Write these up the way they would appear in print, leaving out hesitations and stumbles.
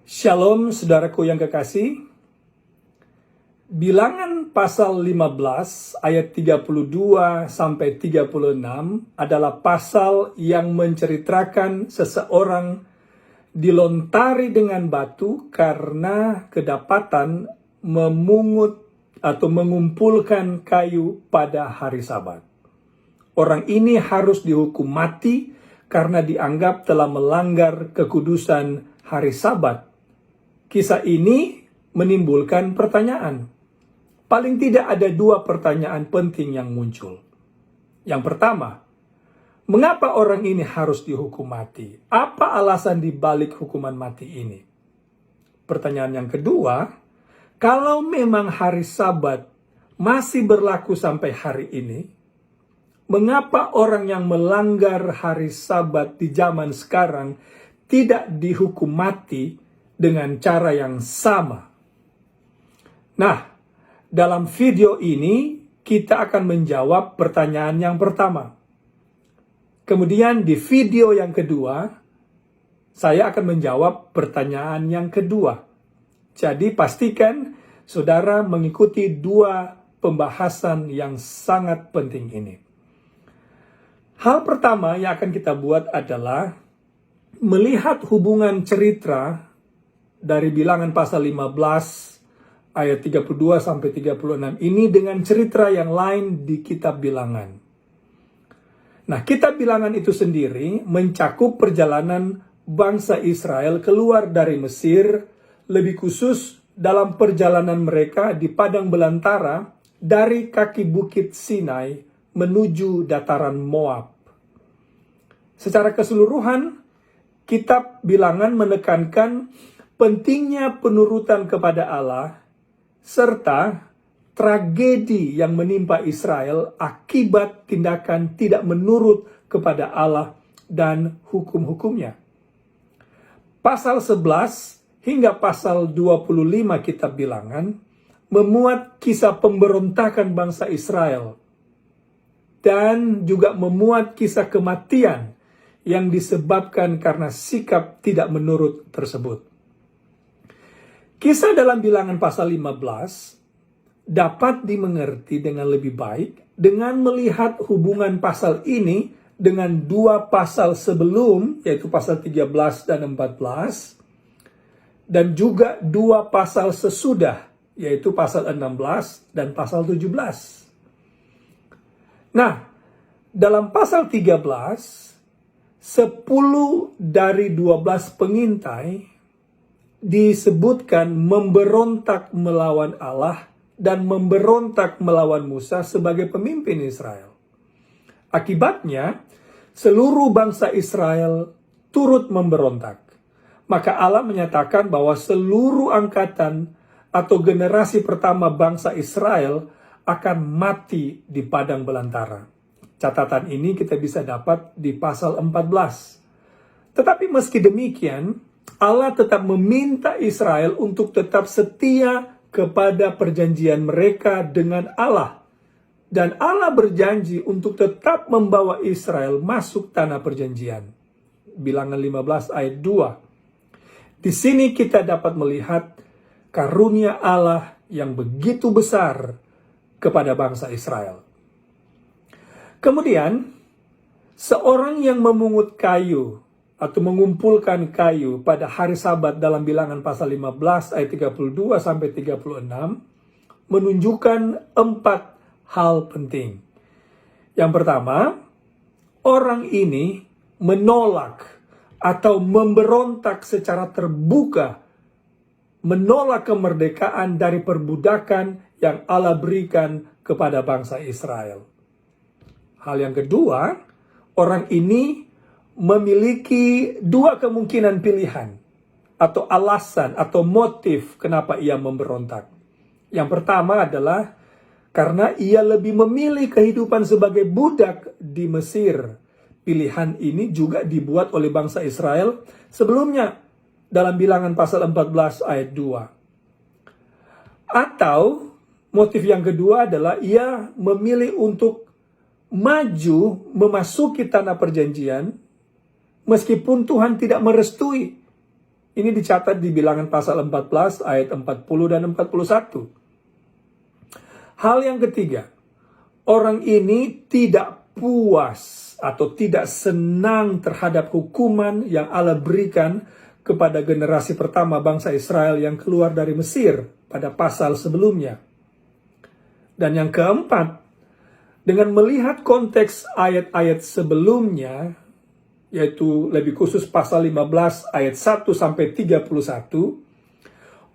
Shalom saudaraku yang kekasih. Bilangan pasal 15 ayat 32 sampai 36 adalah pasal yang menceritakan seseorang dilontari dengan batu karena kedapatan memungut atau mengumpulkan kayu pada hari Sabat. Orang ini harus dihukum mati karena dianggap telah melanggar kekudusan hari Sabat. Kisah ini menimbulkan pertanyaan. Paling tidak ada dua pertanyaan penting yang muncul. Yang pertama, mengapa orang ini harus dihukum mati? Apa alasan di balik hukuman mati ini? Pertanyaan yang kedua, kalau memang hari Sabat masih berlaku sampai hari ini, mengapa orang yang melanggar hari Sabat di zaman sekarang tidak dihukum mati dengan cara yang sama? Nah, dalam video ini kita akan menjawab pertanyaan yang pertama. Kemudian di video yang kedua, saya akan menjawab pertanyaan yang kedua. Jadi pastikan saudara mengikuti dua pembahasan yang sangat penting ini. Hal pertama yang akan kita buat adalah melihat hubungan cerita dari bilangan pasal 15 ayat 32 sampai 36 ini dengan cerita yang lain di kitab bilangan. Nah, kitab bilangan itu sendiri mencakup perjalanan bangsa Israel keluar dari Mesir, lebih khusus dalam perjalanan mereka di padang belantara dari kaki bukit Sinai menuju dataran Moab. Secara keseluruhan, kitab bilangan menekankan pentingnya penurutan kepada Allah, serta tragedi yang menimpa Israel akibat tindakan tidak menurut kepada Allah dan hukum-hukumnya. Pasal 11 hingga pasal 25 kitab bilangan memuat kisah pemberontakan bangsa Israel dan juga memuat kisah kematian yang disebabkan karena sikap tidak menurut tersebut. Kisah dalam bilangan pasal 15 dapat dimengerti dengan lebih baik dengan melihat hubungan pasal ini dengan dua pasal sebelum, yaitu pasal 13 dan 14, dan juga dua pasal sesudah, yaitu pasal 16 dan pasal 17. Nah, dalam pasal 13, 10 dari 12 pengintai disebutkan memberontak melawan Allah dan memberontak melawan Musa sebagai pemimpin Israel. Akibatnya, seluruh bangsa Israel turut memberontak. Maka Allah menyatakan bahwa seluruh angkatan atau generasi pertama bangsa Israel akan mati di padang belantara. Catatan ini kita bisa dapat di pasal 14. Tetapi meski demikian, Allah tetap meminta Israel untuk tetap setia kepada perjanjian mereka dengan Allah. Dan Allah berjanji untuk tetap membawa Israel masuk tanah perjanjian. Bilangan 15 ayat 2. Di sini kita dapat melihat karunia Allah yang begitu besar kepada bangsa Israel. Kemudian, seorang yang memungut kayu atau mengumpulkan kayu pada hari Sabat dalam bilangan pasal 15 ayat 32 sampai 36 menunjukkan 4 hal penting. Yang pertama, orang ini menolak atau memberontak secara terbuka, menolak kemerdekaan dari perbudakan yang Allah berikan kepada bangsa Israel. Hal yang kedua, orang ini memiliki dua kemungkinan pilihan atau alasan atau motif kenapa ia memberontak. Yang pertama adalah karena ia lebih memilih kehidupan sebagai budak di Mesir. Pilihan ini juga dibuat oleh bangsa Israel sebelumnya dalam bilangan pasal 14 ayat 2. Atau motif yang kedua adalah ia memilih untuk maju memasuki tanah perjanjian meskipun Tuhan tidak merestui. Ini dicatat di Bilangan pasal 14 ayat 40 dan 41. Hal yang ketiga, orang ini tidak puas atau tidak senang terhadap hukuman yang Allah berikan kepada generasi pertama bangsa Israel yang keluar dari Mesir pada pasal sebelumnya. Dan yang keempat, dengan melihat konteks ayat-ayat sebelumnya, yaitu lebih khusus pasal 15 ayat 1 sampai 31,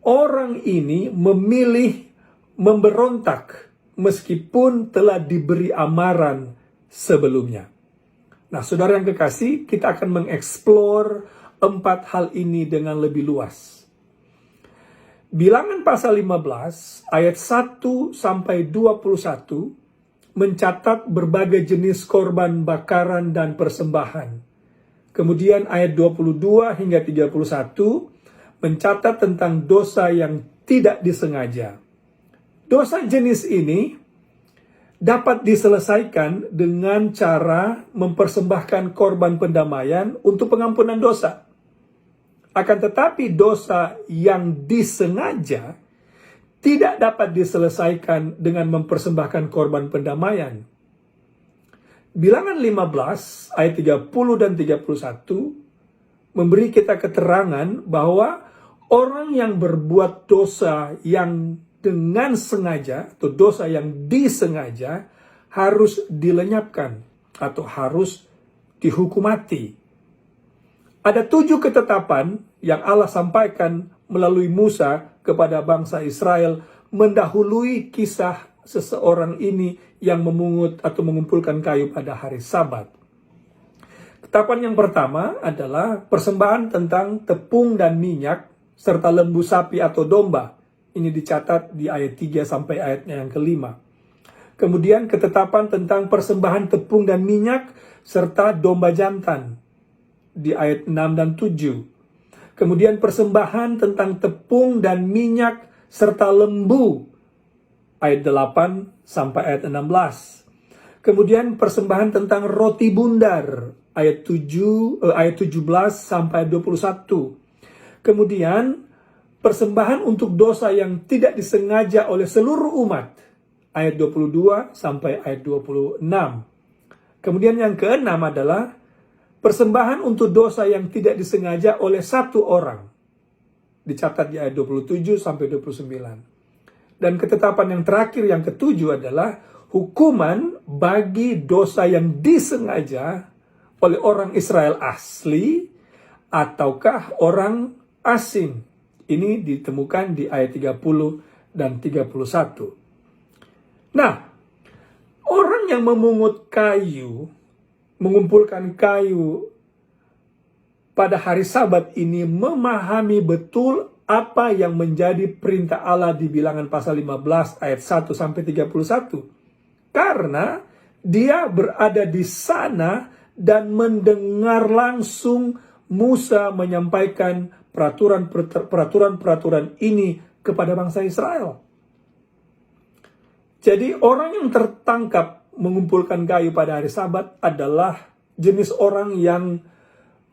orang ini memilih memberontak meskipun telah diberi amaran sebelumnya. Nah, saudara yang kekasih, kita akan mengeksplor 4 hal ini dengan lebih luas. Bilangan pasal 15 ayat 1 sampai 21 mencatat berbagai jenis korban bakaran dan persembahan. Kemudian ayat 22 hingga 31 mencatat tentang dosa yang tidak disengaja. Dosa jenis ini dapat diselesaikan dengan cara mempersembahkan korban pendamaian untuk pengampunan dosa. Akan tetapi dosa yang disengaja tidak dapat diselesaikan dengan mempersembahkan korban pendamaian. Bilangan 15 ayat 30 dan 31 memberi kita keterangan bahwa orang yang berbuat dosa yang dengan sengaja atau dosa yang disengaja harus dilenyapkan atau harus dihukum mati. Ada 7 ketetapan yang Allah sampaikan melalui Musa kepada bangsa Israel mendahului kisah seseorang ini yang memungut atau mengumpulkan kayu pada hari Sabat. Ketetapan yang pertama adalah persembahan tentang tepung dan minyak serta lembu sapi atau domba. Ini dicatat di ayat 3 sampai ayatnya yang kelima. Kemudian ketetapan tentang persembahan tepung dan minyak serta domba jantan di ayat 6 dan 7. Kemudian persembahan tentang tepung dan minyak serta lembu ayat 8 sampai ayat 16. Kemudian persembahan tentang roti bundar ayat 17 sampai 21. Kemudian persembahan untuk dosa yang tidak disengaja oleh seluruh umat ayat 22 sampai ayat 26. Kemudian yang keenam adalah persembahan untuk dosa yang tidak disengaja oleh satu orang. Dicatat di ayat 27 sampai 29. Dan ketetapan yang terakhir yang ketujuh adalah hukuman bagi dosa yang disengaja oleh orang Israel asli ataukah orang asing. Ini ditemukan di ayat 30 dan 31. Nah, orang yang memungut kayu, mengumpulkan kayu pada hari Sabat ini memahami betul apa yang menjadi perintah Allah di Bilangan pasal 15 ayat 1 sampai 31. Karena dia berada di sana dan mendengar langsung Musa menyampaikan peraturan ini kepada bangsa Israel. Jadi orang yang tertangkap mengumpulkan kayu pada hari Sabat adalah jenis orang yang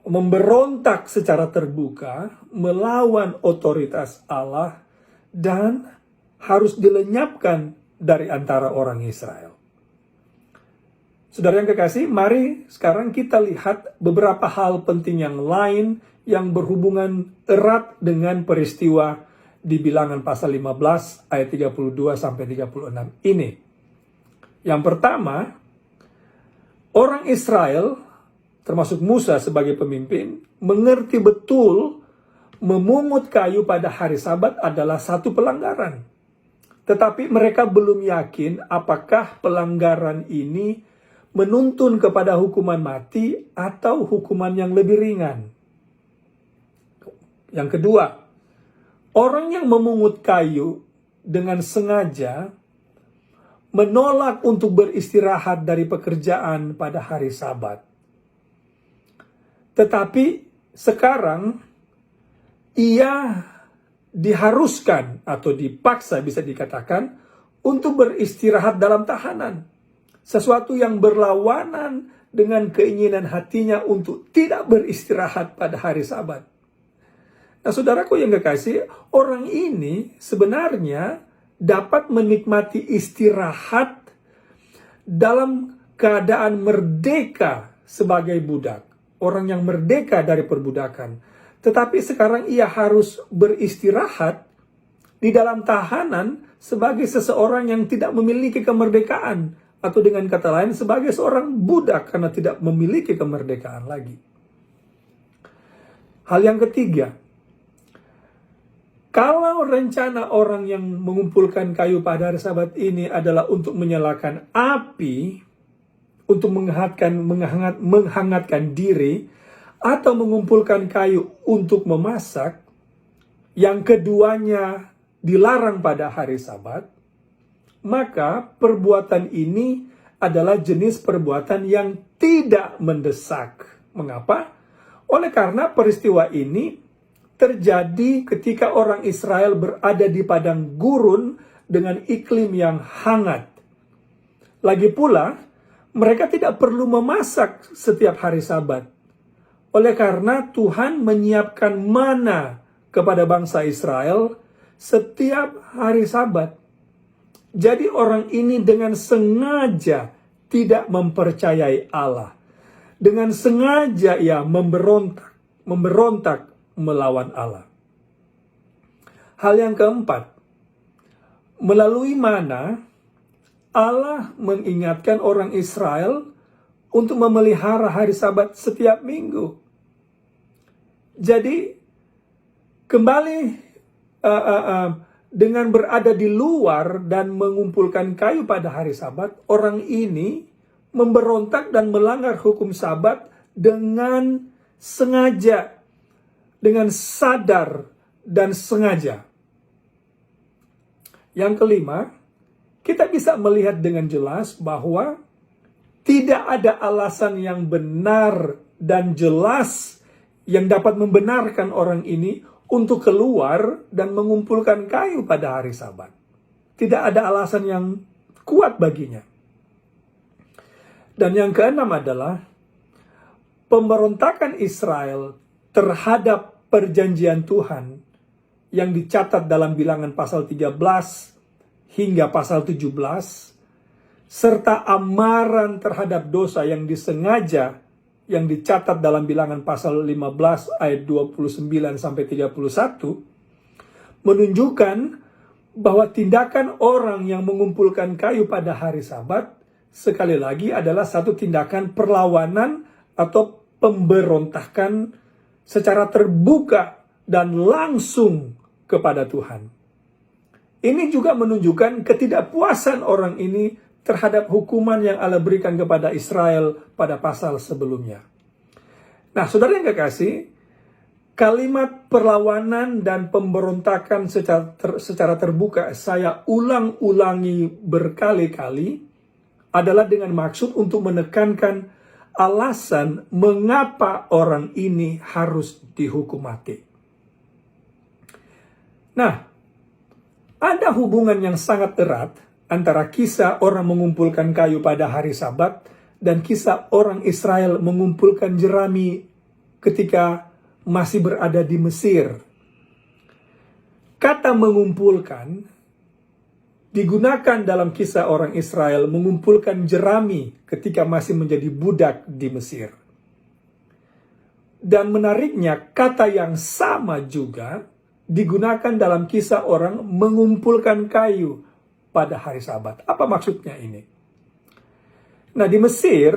memberontak secara terbuka melawan otoritas Allah dan harus dilenyapkan dari antara orang Israel. Saudara yang kekasih, mari sekarang kita lihat beberapa hal penting yang lain yang berhubungan erat dengan peristiwa di Bilangan pasal 15 ayat 32 sampai 36 ini. Yang pertama, orang Israel termasuk Musa sebagai pemimpin mengerti betul memungut kayu pada hari Sabat adalah satu pelanggaran. Tetapi mereka belum yakin apakah pelanggaran ini menuntun kepada hukuman mati atau hukuman yang lebih ringan. Yang kedua, orang yang memungut kayu dengan sengaja menolak untuk beristirahat dari pekerjaan pada hari Sabat. Tetapi sekarang ia diharuskan atau dipaksa bisa dikatakan untuk beristirahat dalam tahanan. Sesuatu yang berlawanan dengan keinginan hatinya untuk tidak beristirahat pada hari Sabat. Nah, saudaraku yang kekasih, orang ini sebenarnya dapat menikmati istirahat dalam keadaan merdeka sebagai budak. Orang yang merdeka dari perbudakan. Tetapi sekarang ia harus beristirahat di dalam tahanan sebagai seseorang yang tidak memiliki kemerdekaan. Atau dengan kata lain, sebagai seorang budak karena tidak memiliki kemerdekaan lagi. Hal yang ketiga, kalau rencana orang yang mengumpulkan kayu pada hari Sabat ini adalah untuk menyalakan api, untuk menghangatkan diri, atau mengumpulkan kayu untuk memasak, yang keduanya dilarang pada hari Sabat, maka perbuatan ini adalah jenis perbuatan yang tidak mendesak. Mengapa? Oleh karena peristiwa ini terjadi ketika orang Israel berada di padang gurun dengan iklim yang hangat. Lagi pula, mereka tidak perlu memasak setiap hari Sabat. Oleh karena Tuhan menyiapkan mana kepada bangsa Israel setiap hari Sabat. Jadi orang ini dengan sengaja tidak mempercayai Allah. Dengan sengaja ia memberontak melawan Allah. Hal yang keempat, melalui mana Allah mengingatkan orang Israel untuk memelihara hari Sabat setiap minggu. Jadi kembali dengan berada di luar dan mengumpulkan kayu pada hari Sabat, orang ini memberontak dan melanggar hukum Sabat dengan sengaja, dengan sadar dan sengaja. Yang kelima, kita bisa melihat dengan jelas bahwa tidak ada alasan yang benar dan jelas yang dapat membenarkan orang ini untuk keluar dan mengumpulkan kayu pada hari Sabat. Tidak ada alasan yang kuat baginya. Dan yang keenam adalah pemberontakan Israel terhadap perjanjian Tuhan yang dicatat dalam Bilangan pasal 13 hingga pasal 17, serta amaran terhadap dosa yang disengaja yang dicatat dalam Bilangan pasal 15 ayat 29 sampai 31, menunjukkan bahwa tindakan orang yang mengumpulkan kayu pada hari Sabat sekali lagi adalah satu tindakan perlawanan atau pemberontakan secara terbuka dan langsung kepada Tuhan. Ini juga menunjukkan ketidakpuasan orang ini terhadap hukuman yang Allah berikan kepada Israel pada pasal sebelumnya. Nah, saudara yang kekasih, kalimat perlawanan dan pemberontakan secara terbuka saya ulang-ulangi berkali-kali adalah dengan maksud untuk menekankan alasan mengapa orang ini harus dihukum mati. Nah, ada hubungan yang sangat erat antara kisah orang mengumpulkan kayu pada hari Sabat dan kisah orang Israel mengumpulkan jerami ketika masih berada di Mesir. Kata mengumpulkan digunakan dalam kisah orang Israel mengumpulkan jerami ketika masih menjadi budak di Mesir. Dan menariknya, kata yang sama juga digunakan dalam kisah orang mengumpulkan kayu pada hari Sabat. Apa maksudnya ini? Nah, di Mesir,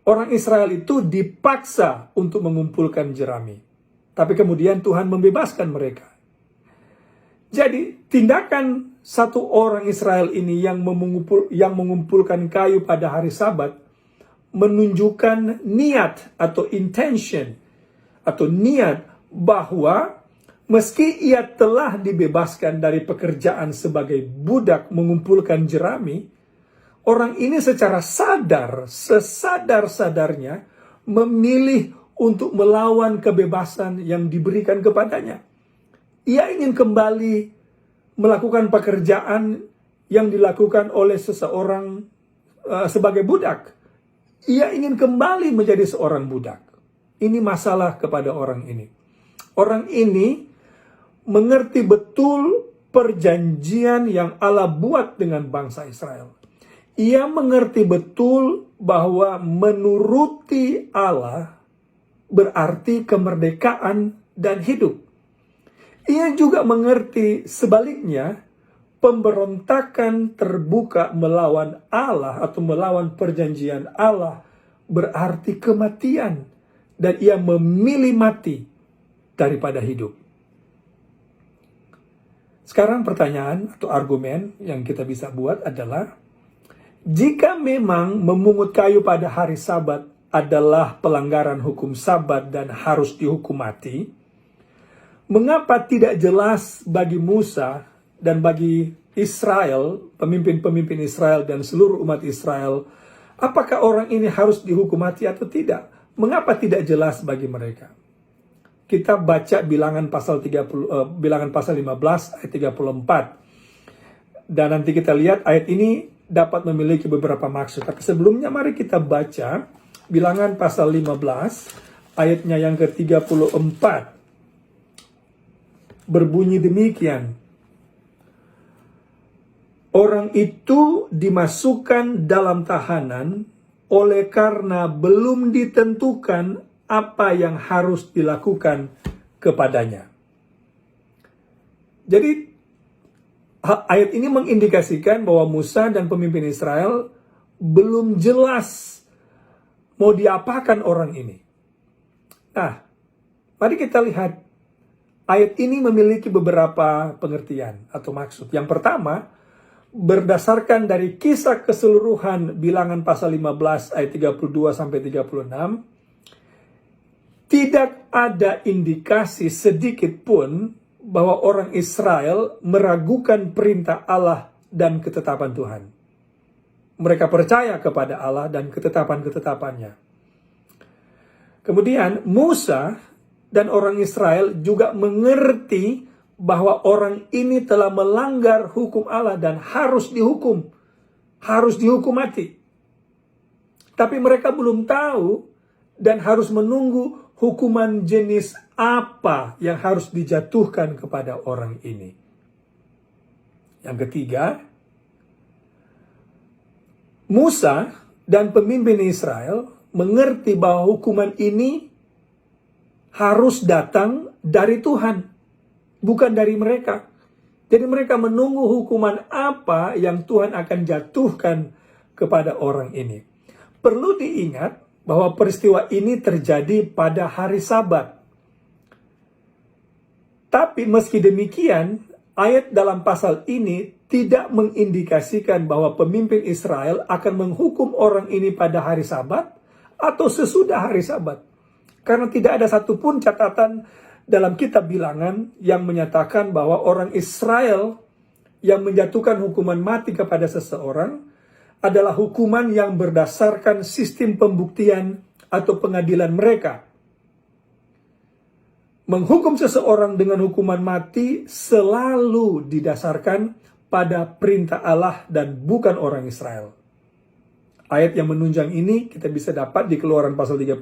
orang Israel itu dipaksa untuk mengumpulkan jerami. Tapi kemudian Tuhan membebaskan mereka. Jadi, tindakan satu orang Israel ini yang mengumpulkan kayu pada hari Sabat menunjukkan niat atau intention atau niat bahwa meski ia telah dibebaskan dari pekerjaan sebagai budak mengumpulkan jerami, orang ini secara sadar, sesadar-sadarnya memilih untuk melawan kebebasan yang diberikan kepadanya. Ia ingin kembali melakukan pekerjaan yang dilakukan oleh seseorang sebagai budak. Ia ingin kembali menjadi seorang budak. Ini masalah kepada orang ini. Orang ini mengerti betul perjanjian yang Allah buat dengan bangsa Israel. Ia mengerti betul bahwa menuruti Allah berarti kemerdekaan dan hidup. Ia juga mengerti sebaliknya, pemberontakan terbuka melawan Allah atau melawan perjanjian Allah berarti kematian, dan ia memilih mati daripada hidup. Sekarang pertanyaan atau argumen yang kita bisa buat adalah, jika memang memungut kayu pada hari Sabat adalah pelanggaran hukum Sabat dan harus dihukum mati, mengapa tidak jelas bagi Musa dan bagi Israel, pemimpin-pemimpin Israel dan seluruh umat Israel, apakah orang ini harus dihukum mati atau tidak? Mengapa tidak jelas bagi mereka? Kita baca bilangan pasal 15 ayat 34. Dan nanti kita lihat ayat ini dapat memiliki beberapa maksud. Tapi sebelumnya mari kita baca bilangan pasal 15 ayatnya yang ke-34. Berbunyi demikian. Orang itu dimasukkan dalam tahanan oleh karena belum ditentukan apa yang harus dilakukan kepadanya. Jadi ayat ini mengindikasikan bahwa Musa dan pemimpin Israel belum jelas mau diapakan orang ini. Nah, mari kita lihat ayat ini memiliki beberapa pengertian atau maksud. Yang pertama, berdasarkan dari kisah keseluruhan bilangan pasal 15 ayat 32 sampai 36, tidak ada indikasi sedikit pun bahwa orang Israel meragukan perintah Allah dan ketetapan Tuhan. Mereka percaya kepada Allah dan ketetapan-ketetapannya. Kemudian Musa dan orang Israel juga mengerti bahwa orang ini telah melanggar hukum Allah dan harus dihukum mati. Tapi mereka belum tahu dan harus menunggu hukuman jenis apa yang harus dijatuhkan kepada orang ini. Yang ketiga, Musa dan pemimpin Israel mengerti bahwa hukuman ini harus datang dari Tuhan, bukan dari mereka. Jadi mereka menunggu hukuman apa yang Tuhan akan jatuhkan kepada orang ini. Perlu diingat bahwa peristiwa ini terjadi pada hari Sabat. Tapi meski demikian, ayat dalam pasal ini tidak mengindikasikan bahwa pemimpin Israel akan menghukum orang ini pada hari Sabat atau sesudah hari Sabat. Karena tidak ada satupun catatan dalam kitab bilangan yang menyatakan bahwa orang Israel yang menjatuhkan hukuman mati kepada seseorang adalah hukuman yang berdasarkan sistem pembuktian atau pengadilan mereka. Menghukum seseorang dengan hukuman mati selalu didasarkan pada perintah Allah dan bukan orang Israel. Ayat yang menunjang ini kita bisa dapat di Keluaran pasal 31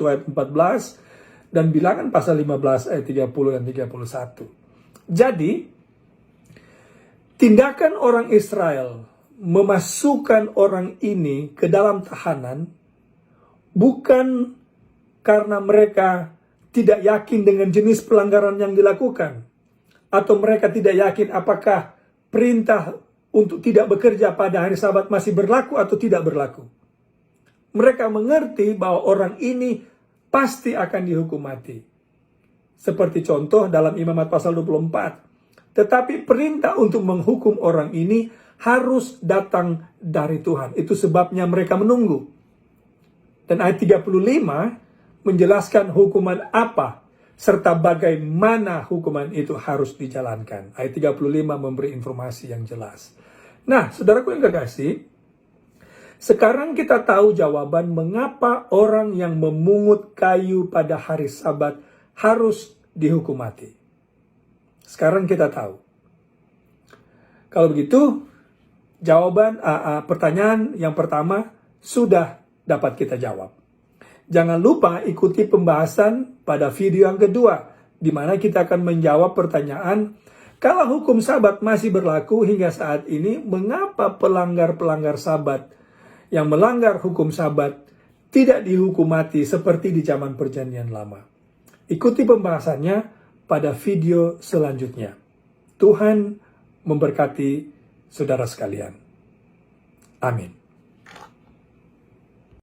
ayat 14 dan bilangan pasal 15 ayat 30 dan 31. Jadi, tindakan orang Israel memasukkan orang ini ke dalam tahanan bukan karena mereka tidak yakin dengan jenis pelanggaran yang dilakukan, atau mereka tidak yakin apakah perintah untuk tidak bekerja pada hari Sabat masih berlaku atau tidak berlaku. Mereka mengerti bahwa orang ini pasti akan dihukum mati. Seperti contoh dalam Imamat pasal 24. Tetapi perintah untuk menghukum orang ini harus datang dari Tuhan. Itu sebabnya mereka menunggu. Dan ayat 35 menjelaskan hukuman apa serta bagaimana hukuman itu harus dijalankan. Ayat 35 memberi informasi yang jelas. Nah, saudaraku yang kekasih, sekarang kita tahu jawaban mengapa orang yang memungut kayu pada hari Sabat harus dihukum mati. Sekarang kita tahu. Kalau begitu, jawaban pertanyaan yang pertama sudah dapat kita jawab. Jangan lupa ikuti pembahasan pada video yang kedua di mana kita akan menjawab pertanyaan, kalau hukum Sabat masih berlaku hingga saat ini, mengapa pelanggar-pelanggar Sabat yang melanggar hukum Sabat tidak dihukum mati seperti di zaman Perjanjian Lama? Ikuti pembahasannya pada video selanjutnya. Tuhan memberkati saudara sekalian. Amin.